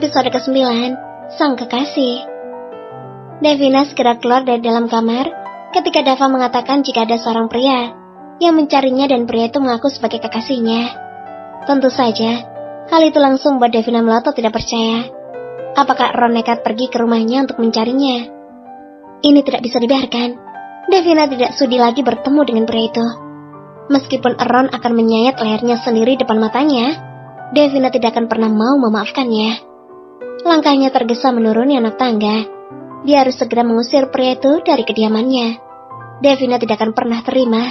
Episode ke-9, Sang Kekasih. Devina segera keluar dari dalam kamar ketika Dava mengatakan jika ada seorang pria yang mencarinya dan pria itu mengaku sebagai kekasihnya. Tentu saja, hal itu langsung membuat Devina melotot tidak percaya. Apakah Ron nekat pergi ke rumahnya untuk mencarinya? Ini tidak bisa dibiarkan. Devina tidak sudi lagi bertemu dengan pria itu. Meskipun Ron akan menyayat lehernya sendiri depan matanya, Devina tidak akan pernah mau memaafkannya. Langkahnya tergesa menuruni anak tangga. Dia harus segera mengusir pria itu dari kediamannya. Devina tidak akan pernah terima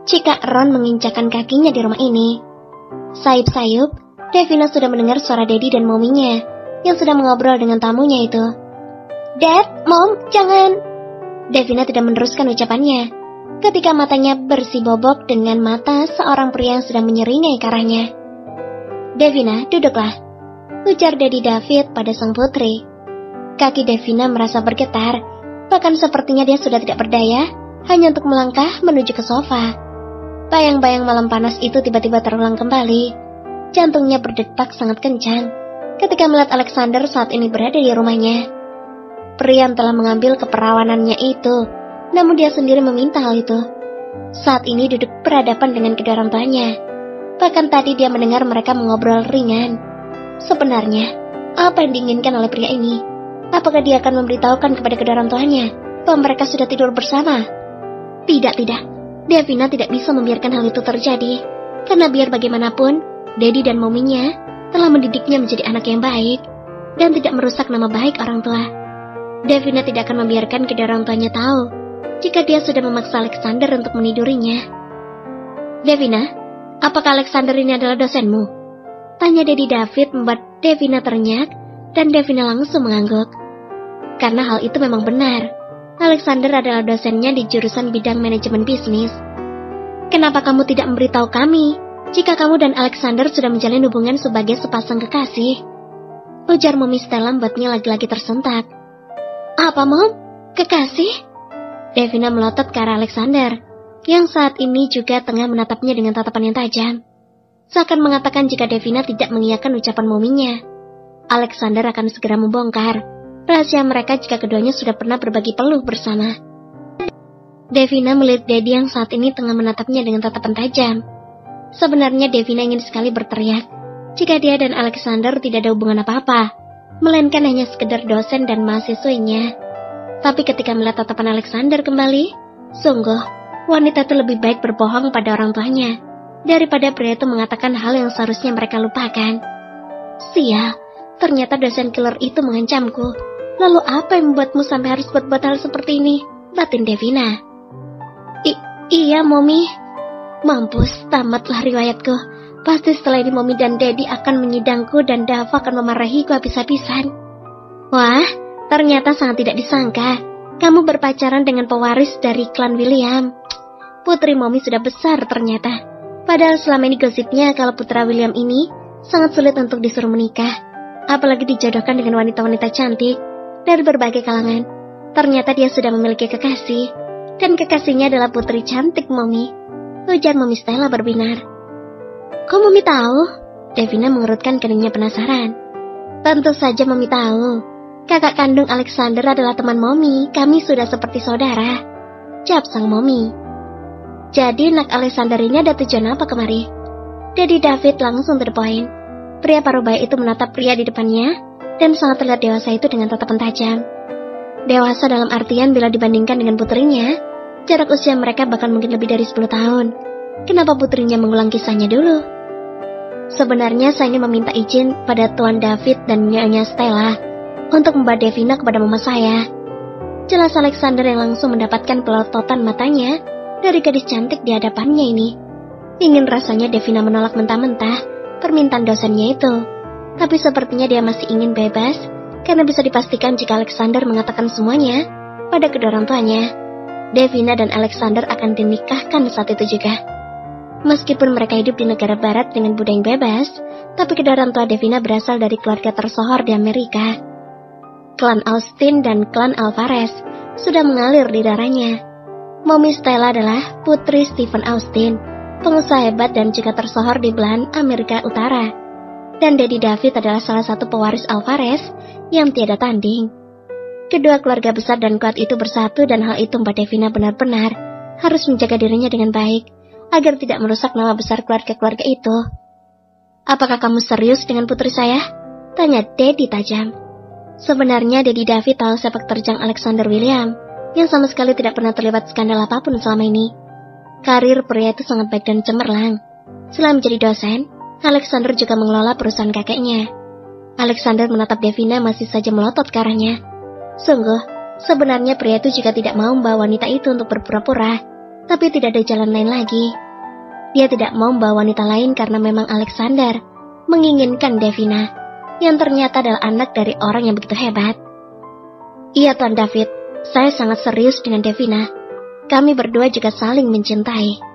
jika Ron menginjakkan kakinya di rumah ini. Sayup-sayup, Devina sudah mendengar suara Daddy dan mominya yang sedang mengobrol dengan tamunya itu. "Dad, Mom, jangan." Devina tidak meneruskan ucapannya ketika matanya bersibobok dengan mata seorang pria yang sedang menyeringai ke arahnya. "Devina, duduklah," ujar Daddy David pada sang putri. Kaki Devina merasa bergetar, bahkan sepertinya dia sudah tidak berdaya hanya untuk melangkah menuju ke sofa. Bayang-bayang malam panas itu tiba-tiba terulang kembali. Jantungnya berdetak sangat kencang ketika melihat Alexander saat ini berada di rumahnya. Pria yang telah mengambil keperawanannya itu, namun dia sendiri meminta hal itu. Saat ini duduk berhadapan dengan kedua orang tuanya. Bahkan tadi dia mendengar mereka mengobrol ringan. Sebenarnya, apa yang diinginkan oleh pria ini? Apakah dia akan memberitahukan kepada kedua orang tuanya bahwa mereka sudah tidur bersama? Tidak. Devina tidak bisa membiarkan hal itu terjadi. Karena biar bagaimanapun, Daddy dan mominya telah mendidiknya menjadi anak yang baik dan tidak merusak nama baik orang tua. Devina tidak akan membiarkan kedua orang tuanya tahu jika dia sudah memaksa Alexander untuk menidurinya. "Devina, apakah Alexander ini adalah dosenmu?" tanya Daddy David membuat Devina ternyak dan Devina langsung mengangguk. Karena hal itu memang benar. Alexander adalah dosennya di jurusan bidang manajemen bisnis. "Kenapa kamu tidak memberitahu kami jika kamu dan Alexander sudah menjalin hubungan sebagai sepasang kekasih?" ujar Mommy Stella membuatnya lagi-lagi tersentak. "Apa, Mom? Kekasih?" Devina melotot ke arah Alexander, yang saat ini juga tengah menatapnya dengan tatapan yang tajam. Seakan mengatakan jika Devina tidak mengiyakan ucapan mominya, Alexander akan segera membongkar rahasia mereka jika keduanya sudah pernah berbagi peluh bersama. Devina melihat Daddy yang saat ini tengah menatapnya dengan tatapan tajam. Sebenarnya Devina ingin sekali berteriak jika dia dan Alexander tidak ada hubungan apa-apa, melainkan hanya sekedar dosen dan mahasiswinya. Tapi ketika melihat tatapan Alexander kembali, sungguh wanita itu lebih baik berbohong pada orang tuanya daripada pria itu mengatakan hal yang seharusnya mereka lupakan. "Sial, ternyata dosen killer itu mengancamku. Lalu apa yang membuatmu sampai harus buat-buat hal seperti ini?" batin Devina. Iya, Mommy. Mampus, tamatlah riwayatku. Pasti setelah ini Mommy dan Daddy akan menyidangku dan Dava akan memarahiku habis-habisan. Wah, ternyata sangat tidak disangka. Kamu berpacaran dengan pewaris dari klan William. Putri Mommy sudah besar ternyata. Padahal selama ini gosipnya kalau putra William ini sangat sulit untuk disuruh menikah, apalagi dijodohkan dengan wanita-wanita cantik dari berbagai kalangan. Ternyata dia sudah memiliki kekasih, dan kekasihnya adalah putri cantik Mommy, ujar Mommy Stella berbinar. "Kok Mommy tahu?" Devina mengerutkan keningnya penasaran. "Tentu saja Mommy tahu. Kakak kandung Alexander adalah teman Mommy, kami sudah seperti saudara," jawab sang Mommy. "Jadi nak Alexander ini ada tujuan apa kemari?" Daddy David langsung to the point. Pria parubaya itu menatap pria di depannya dan sangat terlihat dewasa itu dengan tatapan tajam. Dewasa dalam artian bila dibandingkan dengan putrinya, jarak usia mereka bahkan mungkin lebih dari 10 tahun. Kenapa putrinya mengulang kisahnya dulu? "Sebenarnya saya ingin meminta izin pada Tuan David dan Nyonya Stella untuk membawa Devina kepada mama saya," jelas Alexander yang langsung mendapatkan pelototan matanya dari gadis cantik di hadapannya ini. Ingin rasanya Devina menolak mentah-mentah permintaan dosennya itu. Tapi sepertinya dia masih ingin bebas, karena bisa dipastikan jika Alexander mengatakan semuanya pada kedua orang tuanya, Devina dan Alexander akan dinikahkan saat itu juga. Meskipun mereka hidup di negara barat dengan budaya yang bebas, tapi kedua orang tua Devina berasal dari keluarga tersohor di Amerika. Klan Austin dan klan Alvarez sudah mengalir di darahnya. Mommy Stella adalah putri Stephen Austin, pengusaha hebat dan juga tersohor di belahan Amerika Utara. dan Daddy David adalah salah satu pewaris Alvarez yang tiada tanding. Kedua keluarga besar dan kuat itu bersatu dan hal itu membuat Devina benar-benar harus menjaga dirinya dengan baik agar tidak merusak nama besar keluarga-keluarga itu. Apakah kamu serius dengan putri saya? Tanya Daddy tajam. Sebenarnya Daddy David tahu sepak terjang Alexander William yang sama sekali tidak pernah terlibat skandal apapun selama ini. Karir pria itu sangat baik dan cemerlang. Selain menjadi dosen, Alexander juga mengelola perusahaan kakeknya. Alexander menatap Devina masih saja melotot ke arahnya. Sungguh, sebenarnya pria itu juga tidak mau membawa wanita itu untuk berpura-pura, tapi tidak ada jalan lain lagi. Dia tidak mau membawa wanita lain karena memang Alexander menginginkan Devina, yang ternyata adalah anak dari orang yang begitu hebat. Iya, Tuan David, saya sangat serius dengan Devina. Kami berdua juga saling mencintai.